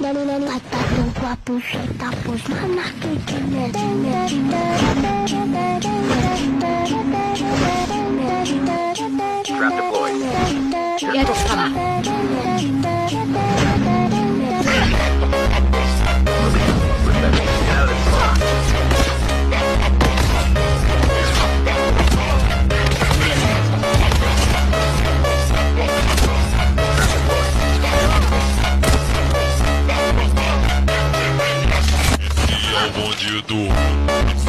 tua buceta, pois mana que Trap deployed. Get some. Get out of this box. Esse é o bonde do